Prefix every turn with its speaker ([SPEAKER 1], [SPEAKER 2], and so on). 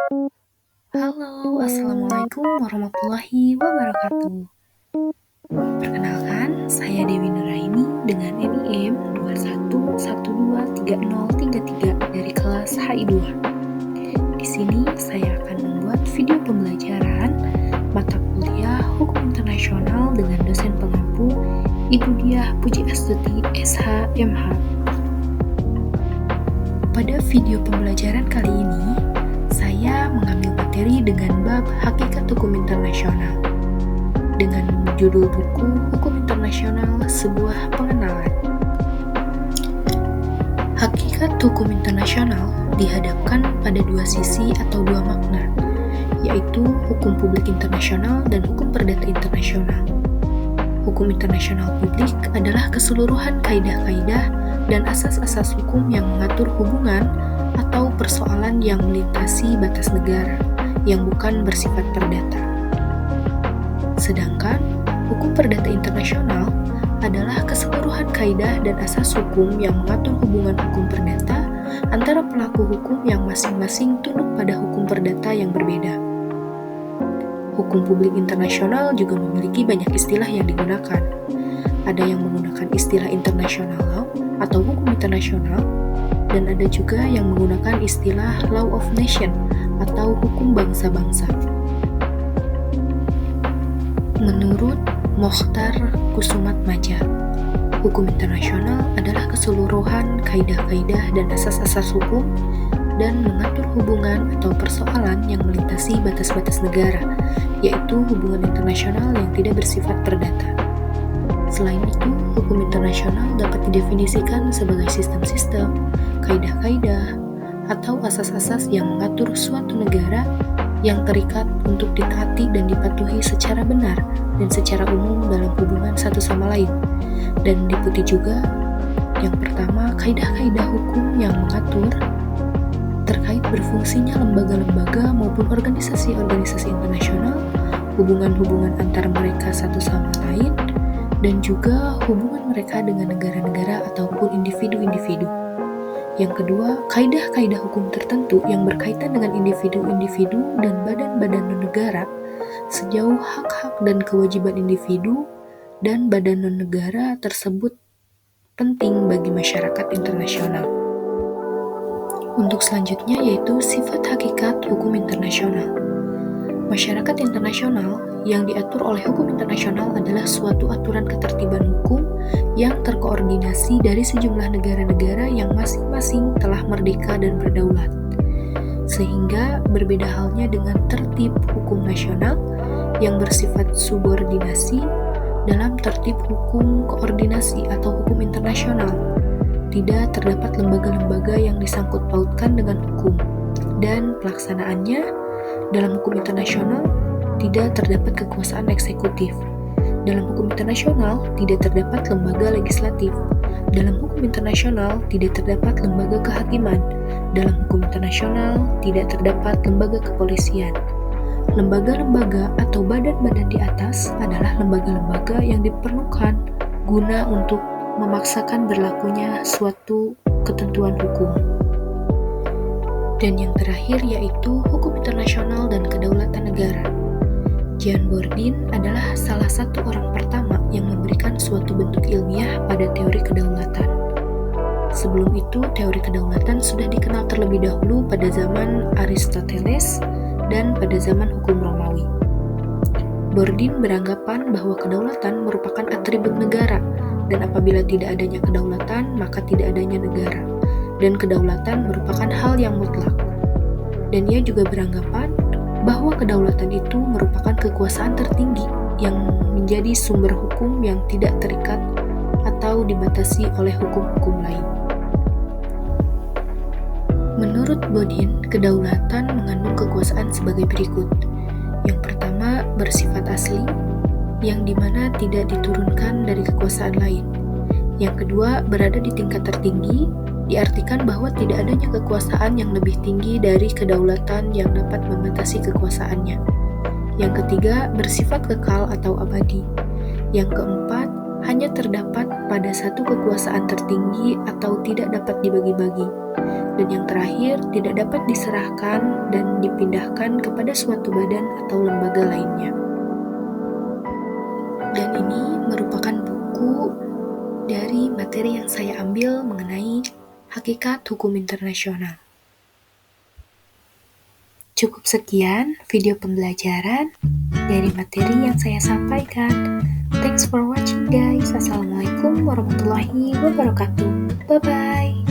[SPEAKER 1] Halo, Assalamualaikum warahmatullahi wabarakatuh. Perkenalkan, saya Dewi Nuraini dengan NIM 21123033 dari kelas HI2. Di sini saya akan membuat video pembelajaran mata kuliah Hukum Internasional dengan dosen pengampu Ibu Diah Puji Astuti SH.MH. Pada video pembelajaran kali ini, saya mengambil materi dengan bab Hakikat Hukum Internasional dengan judul buku Hukum Internasional Sebuah Pengenalan. Hakikat hukum internasional dihadapkan pada dua sisi atau dua makna, yaitu hukum publik internasional dan hukum perdata internasional. Hukum internasional publik adalah keseluruhan kaidah-kaidah dan asas-asas hukum yang mengatur hubungan atau persoalan yang melintasi batas negara yang bukan bersifat perdata. Sedangkan hukum perdata internasional adalah keseluruhan kaidah dan asas hukum yang mengatur hubungan hukum perdata antara pelaku hukum yang masing-masing tunduk pada hukum perdata yang berbeda. Hukum publik internasional juga memiliki banyak istilah yang digunakan. Ada yang menggunakan istilah international law atau hukum internasional, dan ada juga yang menggunakan istilah law of nation atau hukum bangsa-bangsa. Menurut Mokhtar Kusumatmadja, hukum internasional adalah keseluruhan kaidah-kaidah dan asas-asas hukum dan mengatur hubungan atau persoalan yang melintasi batas-batas negara, yaitu hubungan internasional yang tidak bersifat perdata. Selain itu, hukum internasional dapat didefinisikan sebagai sistem-sistem, kaidah-kaidah, atau asas-asas yang mengatur suatu negara yang terikat untuk ditaati dan dipatuhi secara benar dan secara umum dalam hubungan satu sama lain. Dan meliputi juga yang pertama, kaidah-kaidah hukum yang mengatur terkait berfungsinya lembaga-lembaga maupun organisasi-organisasi internasional, hubungan-hubungan antar mereka satu sama lain, dan juga hubungan mereka dengan negara-negara ataupun individu-individu. Yang kedua, kaidah-kaidah hukum tertentu yang berkaitan dengan individu-individu dan badan-badan non-negara sejauh hak-hak dan kewajiban individu dan badan non-negara tersebut penting bagi masyarakat internasional. Untuk selanjutnya yaitu sifat hakikat hukum internasional. Masyarakat internasional yang diatur oleh hukum internasional adalah suatu aturan ketertiban hukum yang terkoordinasi dari sejumlah negara-negara yang masing-masing telah merdeka dan berdaulat. Sehingga berbeda halnya dengan tertib hukum nasional yang bersifat subordinasi dalam tertib hukum koordinasi atau hukum internasional. Tidak terdapat lembaga-lembaga yang disangkut pautkan dengan hukum, dan pelaksanaannya dalam hukum internasional tidak terdapat kekuasaan eksekutif. Dalam hukum internasional tidak terdapat lembaga legislatif. Dalam hukum internasional tidak terdapat lembaga kehakiman. Dalam hukum internasional tidak terdapat lembaga kepolisian. Lembaga-lembaga atau badan-badan di atas adalah lembaga-lembaga yang diperlukan guna untuk memaksakan berlakunya suatu ketentuan hukum. Dan yang terakhir yaitu hukum internasional dan kedaulatan negara. Jean Bourdin adalah salah satu orang pertama yang memberikan suatu bentuk ilmiah pada teori kedaulatan. Sebelum itu, teori kedaulatan sudah dikenal terlebih dahulu pada zaman Aristoteles dan pada zaman hukum Romawi. Bourdin beranggapan bahwa kedaulatan merupakan atribut negara, dan apabila tidak adanya kedaulatan, maka tidak adanya negara. Dan kedaulatan merupakan hal yang mutlak. Dan ia juga beranggapan bahwa kedaulatan itu merupakan kekuasaan tertinggi yang menjadi sumber hukum yang tidak terikat atau dibatasi oleh hukum-hukum lain. Menurut Bourdin, kedaulatan mengandung kekuasaan sebagai berikut. Yang pertama, bersifat asli, yang dimana tidak diturunkan dari kekuasaan lain. Yang kedua, berada di tingkat tertinggi, diartikan bahwa tidak adanya kekuasaan yang lebih tinggi dari kedaulatan yang dapat membatasi kekuasaannya. Yang ketiga, bersifat kekal atau abadi. Yang keempat, hanya terdapat pada satu kekuasaan tertinggi atau tidak dapat dibagi-bagi. Dan yang terakhir, tidak dapat diserahkan dan dipindahkan kepada suatu badan atau lembaga lainnya. Dan ini merupakan buku dari materi yang saya ambil mengenai hakikat hukum internasional. Cukup sekian video pembelajaran dari materi yang saya sampaikan. Thanks for watching guys. Assalamualaikum warahmatullahi wabarakatuh. Bye-bye.